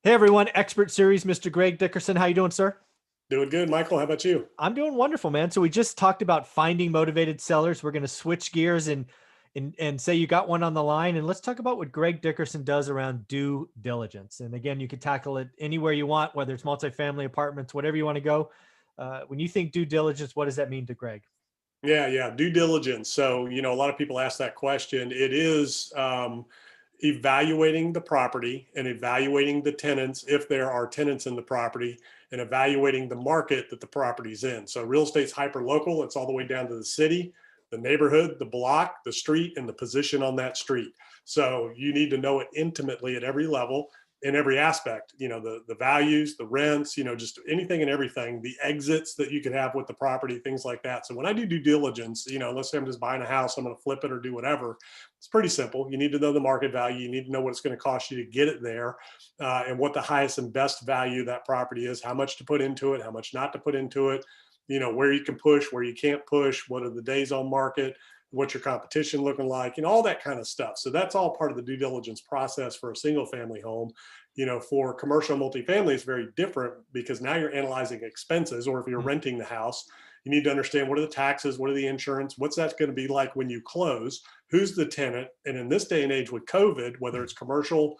Hey everyone, expert series, Mr. Greg Dickerson. How you doing, sir? Doing good, Michael. How about you? I'm doing wonderful, man. So we just talked about finding motivated sellers. We're going to switch gears and say you got one on the line, and let's talk about what Greg Dickerson does around due diligence. And again, you can tackle it anywhere you want, whether it's multifamily apartments, whatever you want to go. When you think due diligence, what does that mean to Greg? Yeah. Due diligence. So, a lot of people ask that question. It is evaluating the property and evaluating the tenants, if there are tenants in the property, and evaluating the market that the property's in. So, real estate's hyper local. It's all the way down to the city, the neighborhood, the block, the street, and the position on that street. So, you need to know it intimately at every level, in every aspect, the values, the rents, just anything and everything, the exits that you could have with the property, things like that. So when I do due diligence, let's say I'm just buying a house, I'm going to flip it or do whatever. It's pretty simple. You need to know the market value. You need to know what it's going to cost you to get it there, and what the highest and best value of that property is, how much to put into it, how much not to put into it, where you can push, where you can't push, what are the days on market, what's your competition looking like, all that kind of stuff. So that's all part of the due diligence process for a single family home. For commercial multifamily, it's very different because now you're analyzing expenses, or if you're renting the house, you need to understand what are the taxes, what are the insurance, what's that going to be like when you close, who's the tenant. And in this day and age with COVID, whether it's commercial,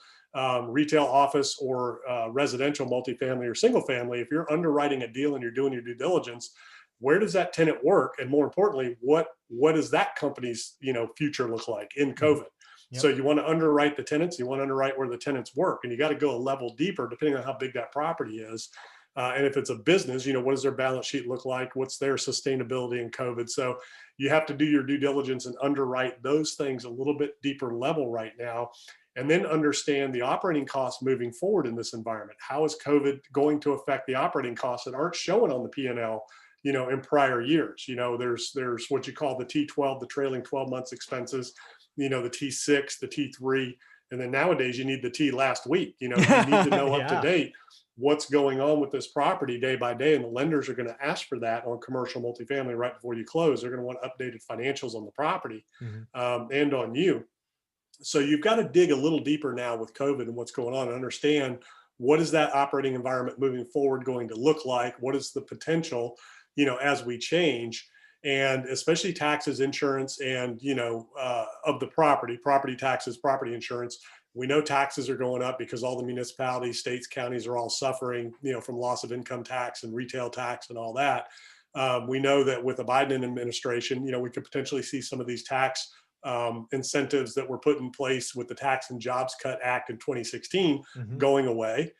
retail, office, or residential multifamily or single family, if you're underwriting a deal and you're doing your due diligence, where does that tenant work, and more importantly, what does that company's future look like in COVID? So Yep. you want to underwrite the tenants, you want to underwrite where the tenants work, and you got to go a level deeper depending on how big that property is. And if it's a business, what does their balance sheet look like? What's their sustainability in COVID? So you have to do your due diligence and underwrite those things a little bit deeper level right now, and then understand the operating costs moving forward in this environment. How is COVID going to affect the operating costs that aren't showing on the P&L? In prior years, there's what you call the T12, the trailing 12 months expenses, the T6, the T3, and then nowadays you need the T last week. You need to know up to Yeah. date what's going on with this property day by day, and the lenders are going to ask for that on commercial multifamily right before you close. They're going to want updated financials on the property, Mhm. and on you. So you've got to dig a little deeper now with COVID and what's going on, and understand what is that operating environment moving forward going to look like? What is the potential, as we change, and especially taxes, insurance, and of the property taxes, property insurance. We know taxes are going up because all the municipalities, states, counties are all suffering, from loss of income tax and retail tax and all that. We know that with the Biden administration, we could potentially see some of these tax incentives that were put in place with the Tax and Jobs Cut Act in 2016 Mhm. going away.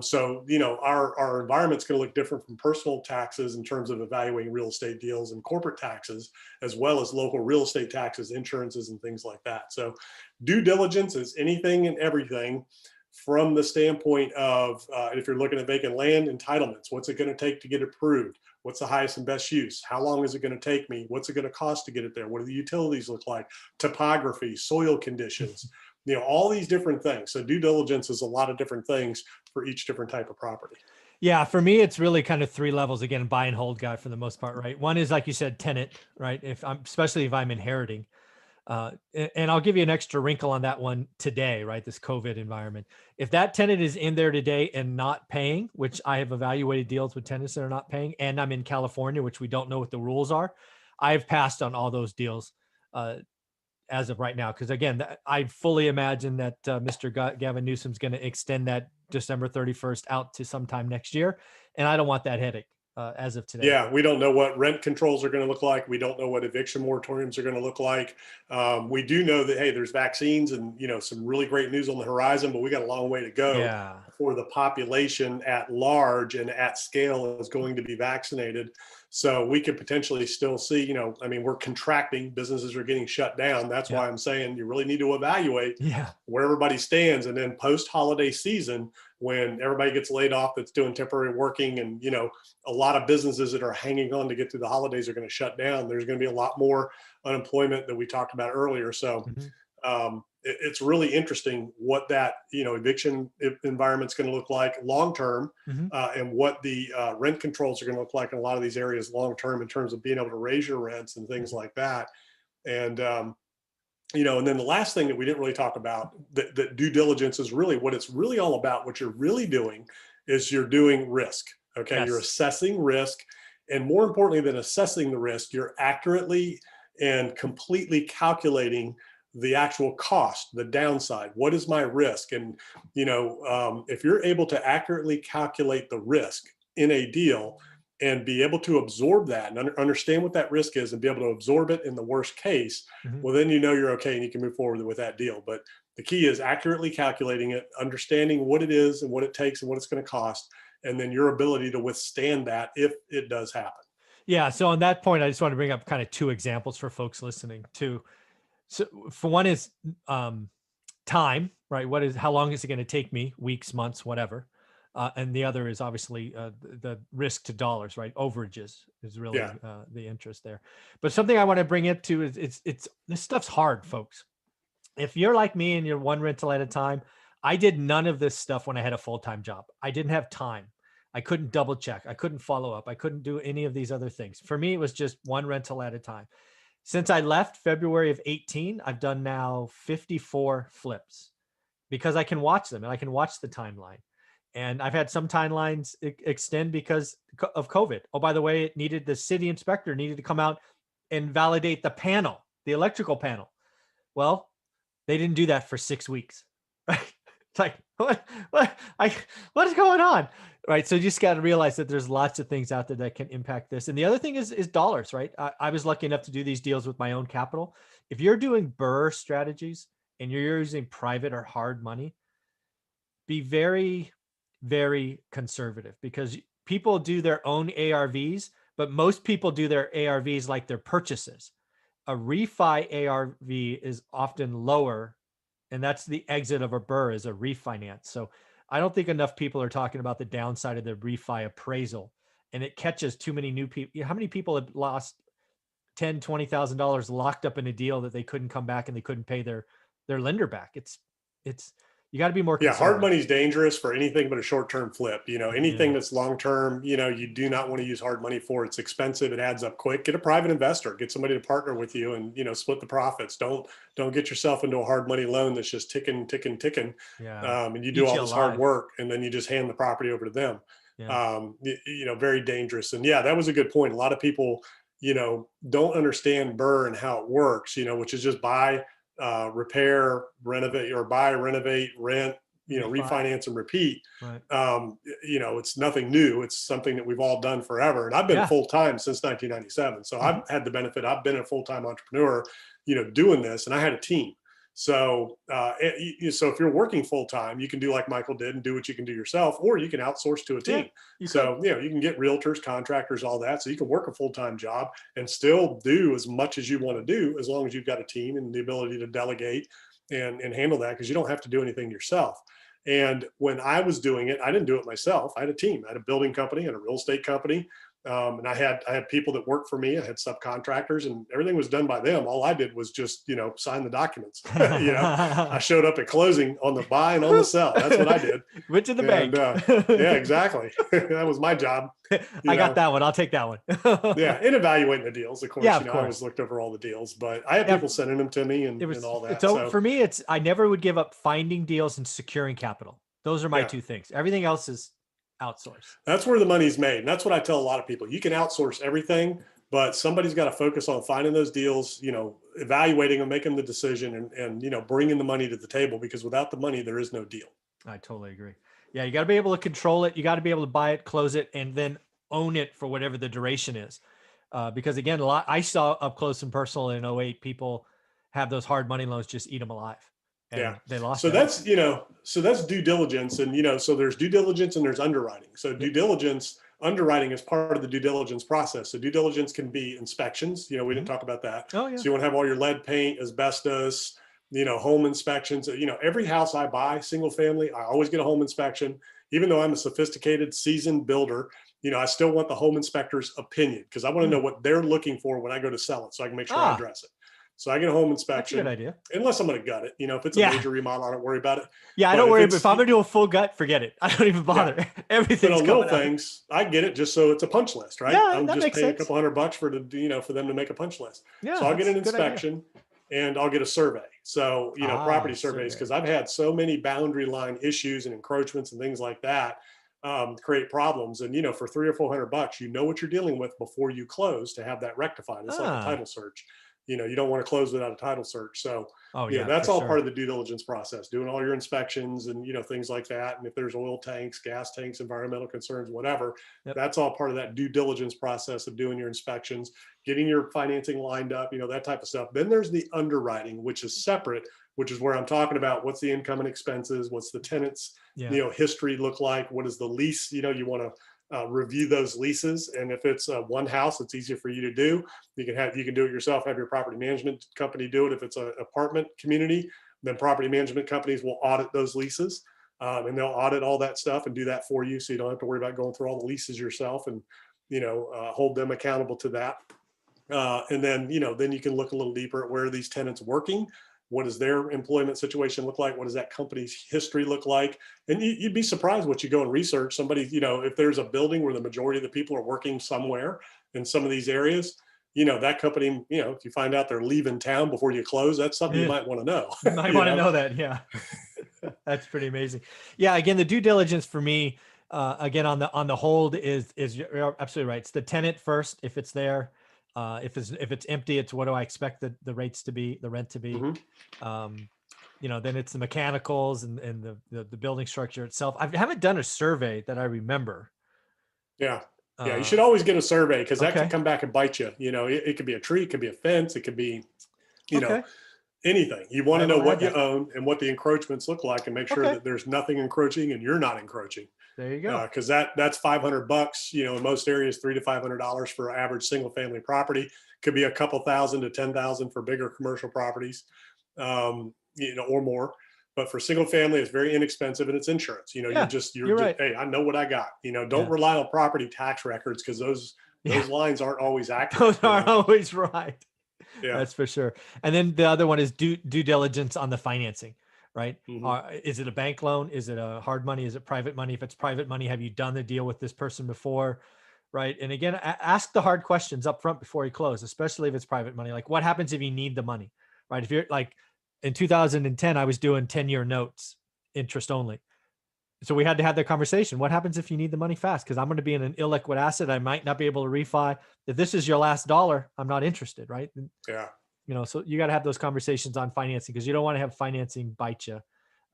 So, our environment's going to look different from personal taxes in terms of evaluating real estate deals, and corporate taxes, as well as local real estate taxes, insurances, and things like that. So, due diligence is anything and everything from the standpoint of, if you're looking at vacant land, entitlements, what's it going to take to get approved? What's the highest and best use? How long is it going to take me? What's it going to cost to get it there? What do the utilities look like? Topography, soil conditions, all these different things. So due diligence is a lot of different things for each different type of property. Yeah, for me, it's really kind of three levels. Again, buy and hold guy for the most part, right? One is like you said, tenant, right? If I'm especially if I'm inheriting, and I'll give you an extra wrinkle on that one today, right? This COVID environment. If that tenant is in there today and not paying, which I have evaluated deals with tenants that are not paying, and I'm in California, which we don't know what the rules are, I've passed on all those deals uh, as of right now. Because again, I fully imagine that Mr. Gavin Newsom's going to extend that December 31st out to sometime next year, and I don't want that headache as of today. Yeah, we don't know what rent controls are going to look like. We don't know what eviction moratoriums are going to look like. We do know that, hey, there's vaccines and some really great news on the horizon, but we got a long way to go Yeah. before the population at large and at scale is going to be vaccinated. So we could potentially still see, we're contracting, businesses are getting shut down. That's Yeah. why I'm saying you really need to evaluate Yeah. where everybody stands, and then post holiday season, when everybody gets laid off that's doing temporary working, and a lot of businesses that are hanging on to get through the holidays are going to shut down. There's going to be a lot more unemployment that we talked about earlier. So Mhm. it's really interesting what that eviction environment's going to look like long term, Mhm. and what the rent controls are going to look like in a lot of these areas long term, in terms of being able to raise your rents and things Mhm. like that. And And then the last thing that we didn't really talk about, that due diligence is really what it's really all about. What you're really doing is you're doing risk. Okay. You're Yes. assessing risk. And more importantly than assessing the risk, you're accurately and completely calculating the actual cost, the downside. What is my risk? And, if you're able to accurately calculate the risk in a deal and be able to absorb that and understand what that risk is and be able to absorb it in the worst case, Mhm. well, then you're okay and you can move forward with that deal. But the key is accurately calculating it, understanding what it is and what it takes and what it's going to cost, and then your ability to withstand that if it does happen. Yeah. So on that point, I just want to bring up kind of two examples for folks listening too. So for one is time, right? How long is it going to take me? Weeks, months, whatever. And the other is obviously the risk to dollars, right? Overages is really Yeah. the interest there. But something I want to bring it to is it's this stuff's hard, folks. If you're like me and you're one rental at a time, I did none of this stuff when I had a full-time job. I didn't have time. I couldn't double check. I couldn't follow up. I couldn't do any of these other things. For me, it was just one rental at a time. Since I left February of 18, I've done now 54 flips because I can watch them and I can watch the timeline. And I've had some timelines extend because of COVID. Oh, by the way, the city inspector needed to come out and validate the panel, the electrical panel. Well, they didn't do that for 6 weeks. Right? It's like, what is going on? Right. So you just got to realize that there's lots of things out there that can impact this. And the other thing is dollars, right? I was lucky enough to do these deals with my own capital. If you're doing BRRRR strategies and you're using private or hard money, be very, very conservative because people do their own ARVs, but most people do their ARVs like their purchases. A refi ARV is often lower, and that's the exit of a BRRRR is a refinance. So I don't think enough people are talking about the downside of the refi appraisal, and it catches too many new people. How many people have lost $10,000, $20,000 locked up in a deal that they couldn't come back and they couldn't pay their lender back? It's you got to be more Yeah, hard conservative. money is dangerous for anything but a short-term flip. Anything Yeah. that's long-term, you do not want to use hard money for. It's expensive. It adds up quick. Get a private investor. Get somebody to partner with you, and split the profits. Don't get yourself into a hard money loan that's just ticking, Yeah. and you do Eat all you this hard alive. work, and then you just hand the property over to them. Yeah. Very dangerous. And yeah, that was a good point. A lot of people, don't understand BRRRR and how it works. Which is just buy, repair, renovate, or buy, renovate, rent, refinance and repeat. Right. It's nothing new. It's something that we've all done forever. And I've been Yeah. full-time since 1997. So Mhm. I've had the benefit. I've been a full-time entrepreneur, doing this, and I had a team. So, so if you're working full-time, you can do like Michael did and do what you can do yourself, or you can outsource to a Yeah. team. You could. So, you can get realtors, contractors, all that. So you can work a full-time job and still do as much as you want to do, as long as you've got a team and the ability to delegate and handle that, because you don't have to do anything yourself. And when I was doing it, I didn't do it myself. I had a team. I had a building company and a real estate company. And I had people that worked for me. I had subcontractors, and everything was done by them. All I did was just, sign the documents. I showed up at closing on the buy and on the sell. That's what I did. Went to the And bank. yeah, exactly. That was my job. I got that one. I'll take that one. Yeah, and evaluating the deals, of course. Yeah, of I course. always looked over all the deals, but I had Yeah, people sending them to me and all that. So for me, I never would give up finding deals and securing capital. Those are my yeah. two things. Everything else is outsourced. That's where the money's made. And that's what I tell a lot of people. You can outsource everything, but somebody's got to focus on finding those deals, evaluating them, making the decision, and bringing the money to the table, because without the money, there is no deal. I totally agree. Yeah. You got to be able to control it. You got to be able to buy it, close it, and then own it for whatever the duration is. Because again, I saw up close and personal in 08, people have those hard money loans, just eat them alive. And Yeah. they lost. So that's, so that's due diligence. And, so there's due diligence and there's underwriting. So due diligence, underwriting is part of the due diligence process. So due diligence can be inspections. We didn't talk about that. Oh, yeah. So you want to have all your lead paint, asbestos, home inspections. Every house I buy, single family, I always get a home inspection. Even though I'm a sophisticated, seasoned builder, I still want the home inspector's opinion, because I want to know what they're looking for when I go to sell it, so I can make sure I address it. So I get a home inspection. That's a good idea. Unless I'm going to gut it. If it's a major remodel, I don't worry about it. Yeah, I don't worry. If I'm going to do a full gut, forget it. I don't even bother. Yeah. Everything's but on little things, I get it just so it's a punch list, right? Yeah, I'm that just makes paying sense. $200 for them to make a punch list. Yeah, so I'll get an inspection. and I'll get a survey. So, property surveys, Survey. because I've had so many boundary line issues and encroachments and things like that create problems. And, for 300 or 400 bucks, you know what you're dealing with before you close to have that rectified. It's like a Ah. title search. You don't want to close without a title search. So, Oh yeah, that's for all part sure. of the due diligence process, doing all your inspections and, things like that. And if there's oil tanks, gas tanks, environmental concerns, whatever, Yep. that's all part of that due diligence process of doing your inspections, getting your financing lined up, that type of stuff. Then there's the underwriting, which is separate, which is where I'm talking about what's the income and expenses, what's the tenants, Yeah. history look like, what is the lease, you want to review those leases. And if it's one house, it's easier for you to do. You can do it yourself, have your property management company do it. If it's an apartment community, then property management companies will audit those leases. And they'll audit all that stuff and do that for you. So you don't have to worry about going through all the leases yourself and, hold them accountable to that. And then you can look a little deeper at where are these tenants working? What does their employment situation look like? What does that company's history look like? And you'd be surprised what you go and research. Somebody, if there's a building where the majority of the people are working somewhere in some of these areas, that company, if you find out they're leaving town before you close, that's something you Yeah. might want to know. You might you want to know? know that. Yeah. That's pretty amazing. Yeah. Again, the due diligence for me, again, on the hold is you're absolutely right. It's the tenant first. If it's there, if it's empty, it's what do I expect the rates to be, the rent to be. Mhm. Um, then it's the mechanicals and the building structure itself. I haven't done a survey that I remember. Yeah. Yeah. You should Uh, always get a survey because that could okay. come back and bite you. It could be a tree, it could be a fence, it could be, you know, Okay. anything. You want I to know will add what you that. own and what the encroachments look like and make sure Okay. that there's nothing encroaching and you're not encroaching. There you go. Because that's $500, in most areas, $300 to $500 for average single family property. Could be a couple thousand to 10,000 for bigger commercial properties, or more. But for single family, it's very inexpensive and it's insurance. Yeah. You're You're just, right. hey, I know what I got. Don't Yeah. rely on property tax records because those Yeah. those lines aren't always accurate. Those aren't always right. Yeah. That's for sure. And then the other one is due diligence on the financing, right? Hmm. Is it a bank loan? Is it a hard money? Is it private money? If it's private money, have you done the deal with this person before? Right. And again, ask the hard questions up front before you close, especially if it's private money. Like what happens if you need the money, right? If you're like in 2010, I was doing 10-year notes, interest only. So we had to have that conversation. What happens if you need the money fast? Because I'm going to be in an illiquid asset. I might not be able to refi. If this is your last dollar, I'm not interested, right? Yeah. So you got to have those conversations on financing because you don't want to have financing bite you,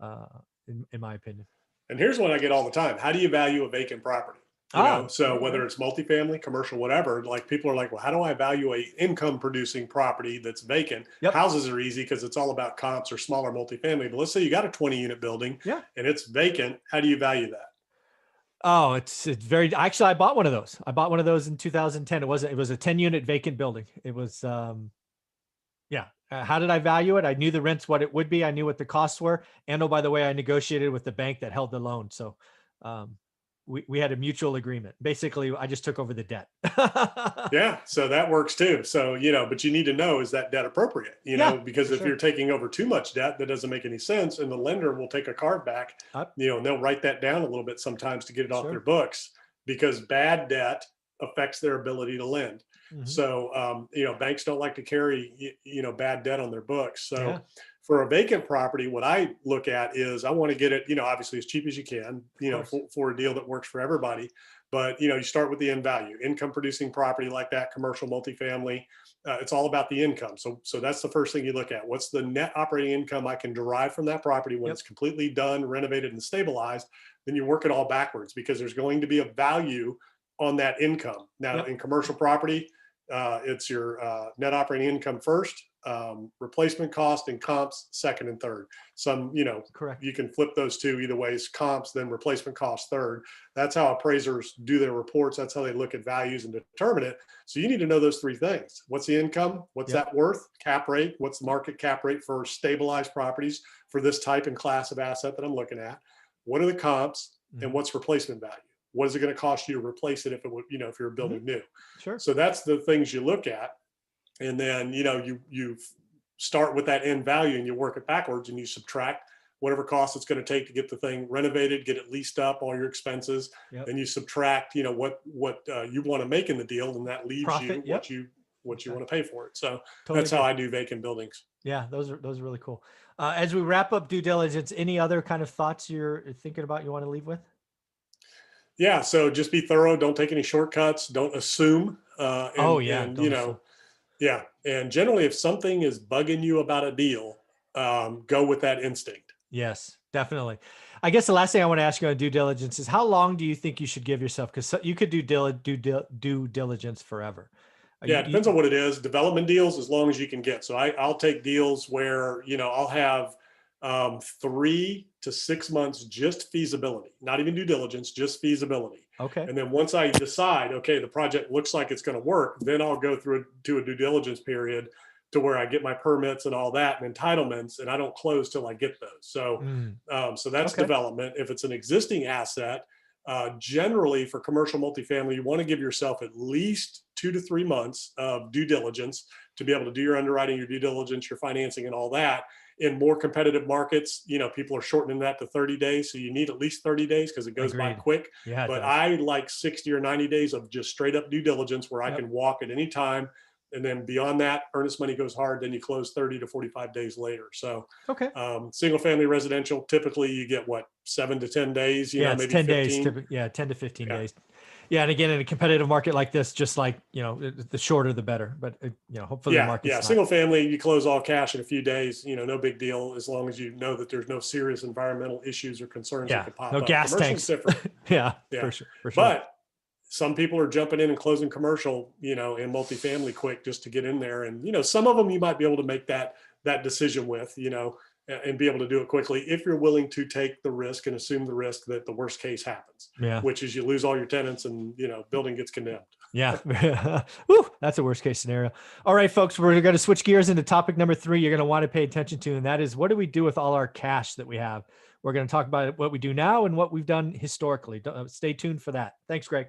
uh, in my opinion. And here's one I get all the time. How do you value a vacant property? So There you whether go. it's multifamily, commercial, whatever, like people are like, well, how do I evaluate income producing property that's vacant? Yep. Houses are easy because it's all about comps or smaller multifamily. But let's say you got a 20 unit building Yeah. and it's vacant. How do you value that? Oh, it's very, actually, I bought one of those. I bought one of those in 2010. It was a 10-unit vacant building. It was, yeah. How did I value it? I knew the rents, what it would be. I knew what the costs were. And oh, by the way, I negotiated with the bank that held the loan. So, um, we had a mutual agreement. Basically, I just took over the debt. Yeah, so that works too. So, but you need to know, is that debt appropriate? Yeah, Because for if you're sure. taking over too much debt, that doesn't make any sense. And the lender will take a card back, Uh, and they'll write that down a little bit sometimes to get it off their sure. books because bad debt affects their ability to lend. Hmm. So, banks don't like to carry, bad debt on their books. Yeah. So, for a vacant property, what I look at is I want to get it, obviously as cheap as you can, Of course. for a deal that works for everybody. But you start with the end value, income producing property like that, commercial, multifamily. It's all about the income. So that's the first thing you look at. What's the net operating income I can derive from that property when Yep. it's completely done, renovated, and stabilized? Then you work it all backwards because there's going to be a value on that income. Now, Yep. in commercial property, it's your net operating income first, replacement cost and comps second and third. Correct. You can flip those two either ways, comps, then replacement cost third. That's how appraisers do their reports. That's how they look at values and determine it. So you need to know those three things. What's the income? What's Yep. that worth? Cap rate. What's the market cap rate for stabilized properties for this type and class of asset that I'm looking at? What are the comps and Hmm. what's replacement value? What is it going to cost you to replace it if it would, if you're Hmm. building new? Sure. So that's the things you look at. And then, you start with that end value and you work it backwards and you subtract whatever cost it's going to take to get the thing renovated, get it leased up, all your expenses. Yep. Then you subtract, what you want to make in the deal, and that leaves you Profit. what Yep. you what you Okay. want to pay for it. So Totally that's how agree. I do vacant buildings. Yeah, those are really cool. As we wrap up due diligence, any other kind of thoughts you're thinking about you want to leave with? Yeah, so just be thorough. Don't take any shortcuts. Don't assume. Oh And yeah, and don't assume. yeah. And generally, if something is bugging you about a deal, go with that instinct. Yes, definitely. I guess the last thing I want to ask you on due diligence is how long do you think you should give yourself? Because you could due diligence forever. Yeah, it depends on what it is. Development deals, as long as you can get. So I'll take deals where, I'll have 3 to 6 months just feasibility, not even due diligence, just feasibility. Okay. And then once I decide, okay, the project looks like it's going to work, then I'll go through to a due diligence period to where I get my permits and all that and entitlements, and I don't close till I get those. So, Mm, so that's okay. development. If it's an existing asset, generally for commercial multifamily, you want to give yourself at least 2 to 3 months of due diligence to be able to do your underwriting, your due diligence, your financing, and all that. In more competitive markets, people are shortening that to 30 days. So you need at least 30 days because it goes by Agreed. quick. Yeah, it But does. I like 60 or 90 days of just straight up due diligence where I Yep. can walk at any time. And then beyond that, earnest money goes hard. Then you close 30 to 45 days later. So Okay. single family residential, typically you get what, 7 to 10 days, Yeah, it's maybe 10 days. 15. Yeah, 10 to 15 Yeah. days. Yeah, and again, in a competitive market like this, just like the shorter the better. But hopefully the Yeah, yeah. market's not. Single family, you close all cash in a few days. No big deal as long as you know that there's no serious environmental issues or concerns that Yeah, could pop no up. gas Commercial's tanks. different. Yeah, Yeah, for sure, for sure. but some people are jumping in and closing commercial, in multifamily quick just to get in there. And some of them you might be able to make that decision with, and be able to do it quickly if you're willing to take the risk and assume the risk that the worst case happens, Yeah, which is you lose all your tenants and building gets condemned. yeah. Woo, that's a worst case scenario. All right, folks, we're going to switch gears into topic number 3. You're going to want to pay attention to, and that is what do we do with all our cash that we have? We're going to talk about what we do now and what we've done historically. Stay tuned for that. Thanks, Greg.